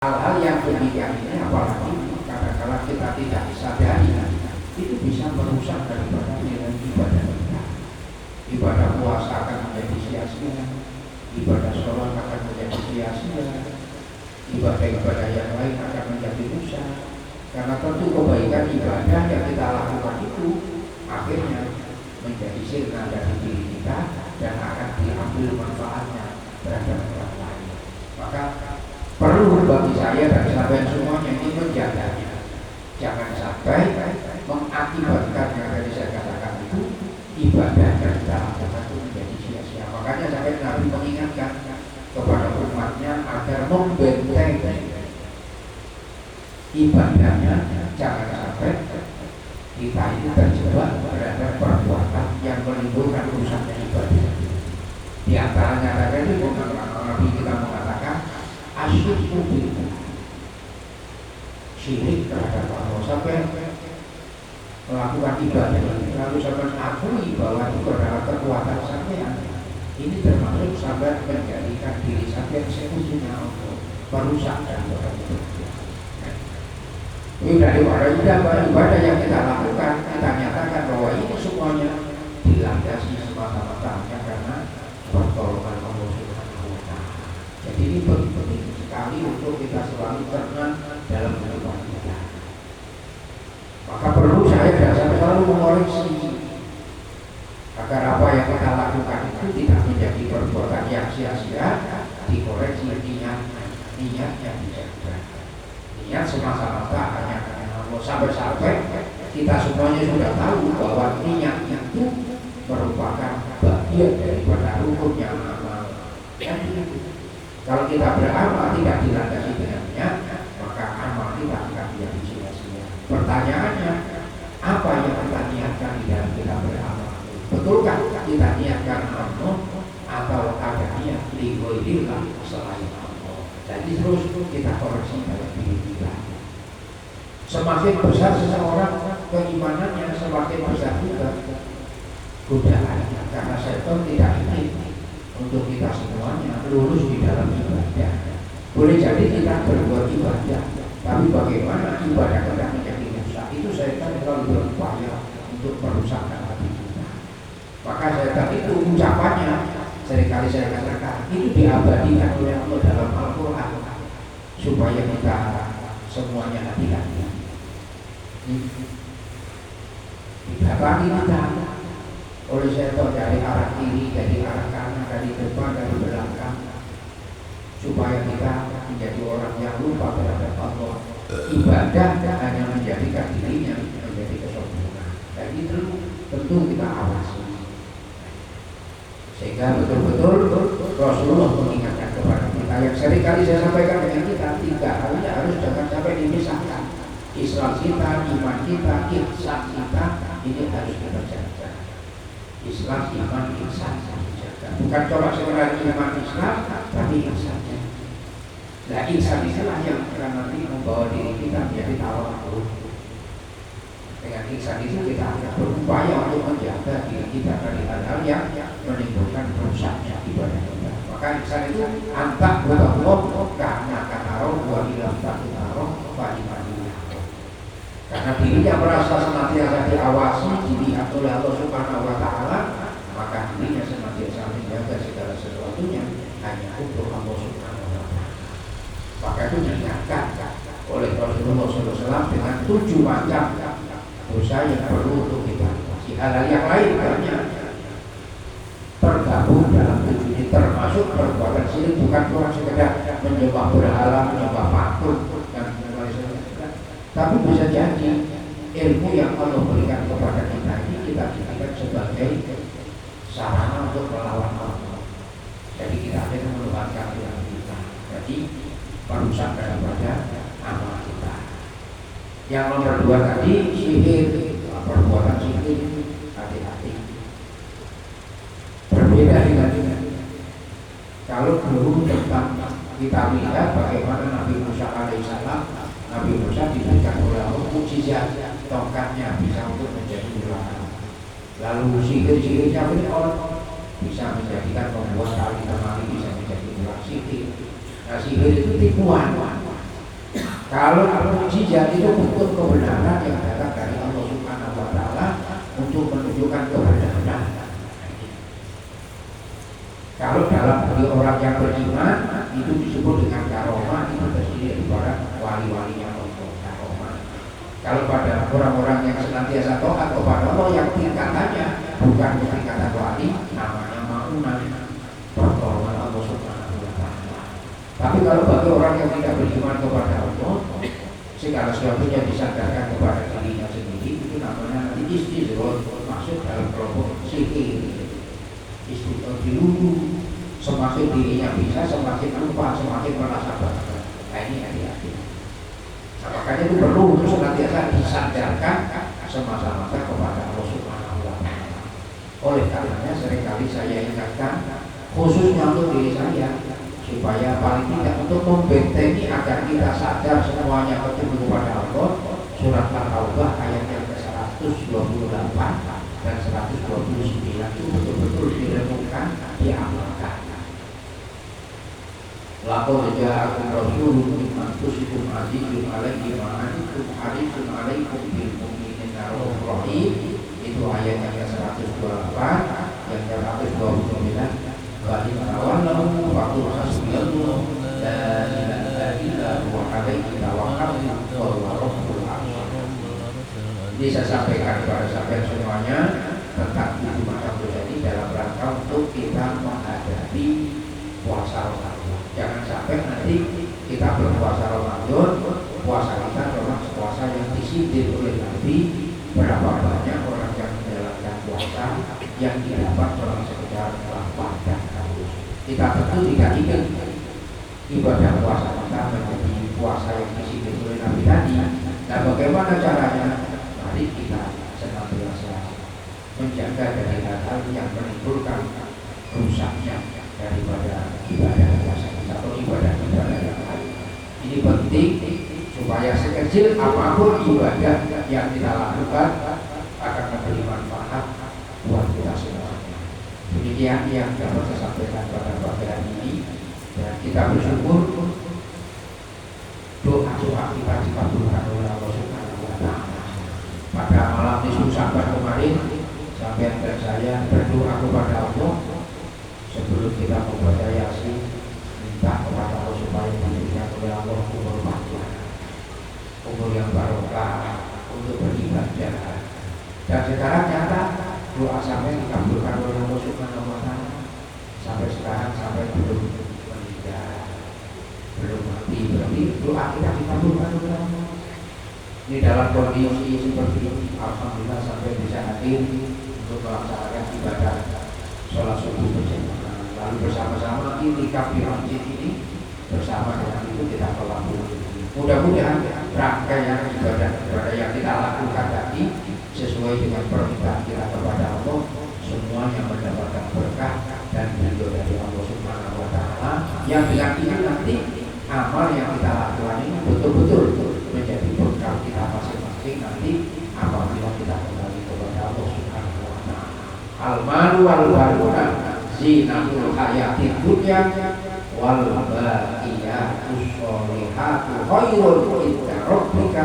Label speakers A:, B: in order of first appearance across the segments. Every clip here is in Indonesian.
A: Hal-hal yang demikian ini apalagi kadang-kadang kita tidak sadari itu bisa merusak daripada nilai ibadah kita. Ibadah puasa akan menjadi sia-sia, ibadah sholat akan menjadi sia-sia, ibadah-ibadah yang lain akan menjadi rusak. Karena tentu kebaikan ibadah yang kita lakukan itu akhirnya menjadi sirna dari diri kita dan akan diambil manfaatnya terhadap orang lain. Maka perlu bagi saya dan sahabat semuanya ini menjaganya. Jangan sampai mengakibatkan yang tadi saya katakan itu ibadah yang kita lakukan itu menjadi sia-sia. Makanya sampai Nabi mengingatkan kepada umatnya agar membentengi ibadahnya, jangan sampai kita itu terjebak terhadap perbuatan yang menimbulkan rusaknya ibadah. Di antaranya tadi Nabi kita mengatakan asyirku billah, syirik terhadap Allah, sampai melakukan ibadah ini lalu sampai akui bahwa itu adalah kekuatan sampean. Ini termasuk sampai menjadikan diri sampean sekutunya Allah, merusak dan berbeda. Ini dari ibadah yang kita lakukan, kita nyatakan bahwa ini semuanya dilandasi semata-mata karena pertolongan Allah Subhanahu wa Ta'ala. Jadi ini penting sekali untuk kita selalu tenang dalam kehidupan kita. Maka perlu saya dan saya selalu mengoreksi agar apa yang kita lakukan itu tidak menjadi perbuatan yang sia-sia, dikoreksi niatnya dijaga. Niat semata-mata hanya karena Allah. Sampai-sampai kita semuanya sudah tahu bahwa niatnya itu merupakan bagian daripada rukunnya amal. Kalau kita beramal tidak dilandasi dengan niat, maka amal kita akan menjadi sia-sia. Pertanyaannya, apa yang kita niatkan di dalam kita beramal? Betulkah kita niatkan amal atau ada niat liwairillah selain Allah? Jadi terus kita koreksi dalam diri kita. Semakin besar seseorang keimanannya, semakin besar juga godaannya, karena setan tidak ingin untuk kita semuanya lurus di dalam ibadah. Boleh jadi kita berbuat ibadah, tapi bagaimana ibadah kita menjadi rusak, itu setan selalu berupaya untuk merusakkan hati kita. Maka setan itu ucapannya seringkali saya katakan itu diabadikan oleh Allah dalam Al-Quran supaya kita semuanya hati-hati. Didatangi kita oleh setan dari arah kiri, dari arah kanan, dari depan, dari belakang, supaya kita menjadi orang yang lupa terhadap Allah. Ibadah hanya menjadikan dirinya menjadi kesempurnaan. Dan itu tentu kita awasi. Sehingga betul-betul Rasulullah mengingatkan kepada kita yang seringkali saya sampaikan dengan kita, tiga halnya harus jangan sampai dipisahkan. Islam kita, iman kita, ihsan kita, ini harus kita jaga. Islam, iman, ihsan dijaga. Bukan cuma sekedar iman Islam, tapi ihsannya. Nah, ihsan itulah yang akan nanti membawa diri kita menjadi tawadhu. Dengan ihsan itu kita akan berupaya untuk menjaga diri kita dari hal-hal yang menimbulkan rusaknya ibadah kita. Maka ihsan itu antak Allah karena kataroh wa ilam takutaroh fa'imanilah. Karena dirinya merasa senantiasa diawasi, dilihat oleh Allah Subhanahu wa Ta'ala, maka dirinya senantiasa menjaga segala sesuatunya hanya untuk Allah Subhanahu wa Ta'ala. Maka itu diingatkan oleh Rasulullah SAW dengan 7 macam dosa yang perlu untuk kita atasi. Hal-hal yang lain banyak tergabung dalam 7 ini, termasuk perbuatan syirik, bukan cuma sekedar menyembah berhala, menyembah patung dan sebagainya. Tapi bisa jadi ilmu yang Allah berikan kepada kita ini kita jadikan sebagai sarana untuk melawan Allah. Jadi kita akan meluangkan ilmu kita. Jadi merusak daripada amal kita. Yang nomor 2 tadi sihir, perbuatan sihir, hati-hati. Berbeda dengan kalau dulu tentang kita lihat bagaimana Nabi Musa alaihissalam, Nabi Musa diberikan oleh Allah mukjizat, tongkatnya bisa untuk menjadi ular. Lalu sihir-sihirnya orang bisa menjadikan membuat tali temali bisa menjadi ular sihir. Nah, sihir itu tipuan. Kalau mukjizat itu bentuk kebenaran yang datang dari Allah Subhanahu wa taala untuk menunjukkan kebenaran. Kalau dalam hati orang yang beriman itu disebut dengan karomah, itu terdiri dari wali-walinya Allah, karomah. Kalau pada orang-orang yang senantiasa taat kepada Allah yang tingkatannya bukan tingkatan wali, namanya ma'unah, pertolongan Allah Subhanahu wa taala. Tapi kalau bagi orang yang tidak beriman kepada Allah, segala sesuatunya disandarkan kepada dirinya sendiri, itu namanya nanti istizror, masuk dalam kelompok sihir. Istizror dilulu, semakin dirinya bisa, semakin lupa, semakin merasa bangga. Nah ini hati-hati. Nah, makanya itu perlu untuk senantiasa disandarkan semasa-masa kepada Allah Subhanahu wa taala. Oleh karenanya seringkali saya ingatkan, khususnya untuk diri saya, supaya paling tidak untuk membentengi agar kita sadar semuanya bertumbuh kepada Allah. Surat At-Taubah ayat yang ke-128 dan 129 itu betul-betul direnungkan, diamalkan. Laqad ja'akum rasulun min anfusikum azizun 'alaihi ma 'anittum harisun 'alaikum bil mu'minina ra'ufur rahim. Itu ayat yang ke-128, yang ke-129. Bagi tawallamu faqul hasbiyallahu la ilaha illa huwa 'alaihi tawakkaltu wa huwa rabbul 'arsyil. Jadi saya sampaikan kepada sampean semuanya tentang itu macam terjadi dalam rangka untuk kita menghadapi puasa Ramadan. Jangan sampai nanti kita berpuasa Ramadan, puasa kita memang puasa yang disindir oleh Nabi. Berapa banyak orang yang menjalankan puasa yang didapat dalam sekedar lapar dan haus. Kita tentu tidak ingin ibadah puasa kita menjadi puasa yang disindir oleh Nabi tadi. Nah, bagaimana caranya? Mari kita senantiasa menjaga dari hal-hal yang menimbulkan rusaknya daripada ibadah puasa kita atau ibadah-ibadah yang lain. Ini penting supaya sekecil apapun ibadah yang kita lakukan akan memberi manfaat buat kita semuanya. Demikian yang dapat saya sampaikan pada pagi hari ini, dan kita bersyukur doa-doa kita dikabulkan oleh Allah Subhanahu wa taala. Pada malam nisfu Sya'ban kemarin, sampai dan saya berdoa kepada Allah sebelum kita membaca Yasin, minta kepada Allah supaya diberikan oleh Allah umur panjang, umur yang barokah untuk beribadah. Dan sekarang nyata doa sampai dikabulkan oleh Allah Subhanahu wa taala. Sampai sekarang sampai belum meninggal, belum mati, berarti doa kita dikabulkan oleh Allah. Ini dalam kondisi seperti ini, alhamdulillah sampai bisa hadir untuk melaksanakan ibadah sholat subuh berjamaah. Lalu bersama-sama itikaf di masjid ini, bersama dengan itu kita melakukan. Mudah-mudahan rangkaian ibadah yang kita lakukan tadi sesuai dengan permintaan kita kepada Allah, semuanya mendapatkan berkah dan ridho dari Allah Subhanahu wa taala. Yang dengan ini nanti amal yang kita lakukan ini betul-betul menjadi berkah kita masing-masing nanti apabila kita kembali kepada Allah Subhanahu wa taala. Al-malu wal banuna zinatul hayatid dunya wal baqiyatus sholihatu khairun inda rabbika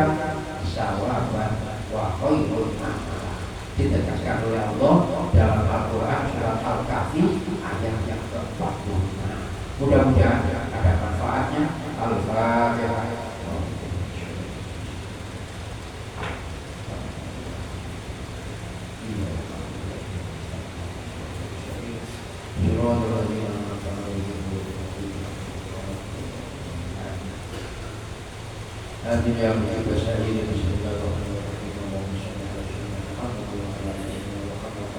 A: sawaban wa khairun amala. Ditegaskan oleh Allah dalam Al-Quran surat Al-Kahfi ayat yang ke-46. Mudah-mudahan ada manfaatnya. Al-Fatihah. Amin ya rabbal alamin.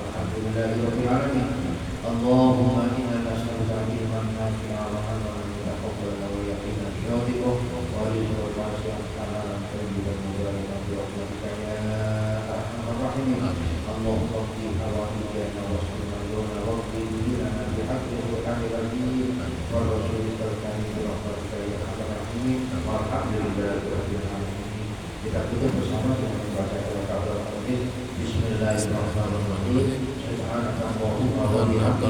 A: Alhamdulillahirabbil alamin. Allahumma inna nas'aluka ilman nafi'an wa 'amalan mutaqabbalan wa yaqinan fi ridha wa rizqan wasi'an halalan thayyiban mubarakan fi rahmatika ya arhamar rahimin. Allahumma qdi hawaijana wa sallallahu wa qina bi haqqi Qur'anil karim wa rasulika karim bi rahmatika ya arhamar rahimin. Walhamdulillahirabbil alamin. Kita tutup bersama dengan membaca Al-Fatihah. Bismillahirrahmanirrahim. Subhanakallahumma wa bihamdika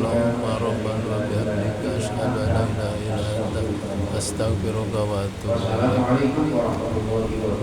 A: asyhadu an la ilaha illa anta warahmatullahi wabarakatuh.
B: Astaghfiruka wa atubu ilaik.
A: Wassalamualaikum warahmatullahi wabarakatuh.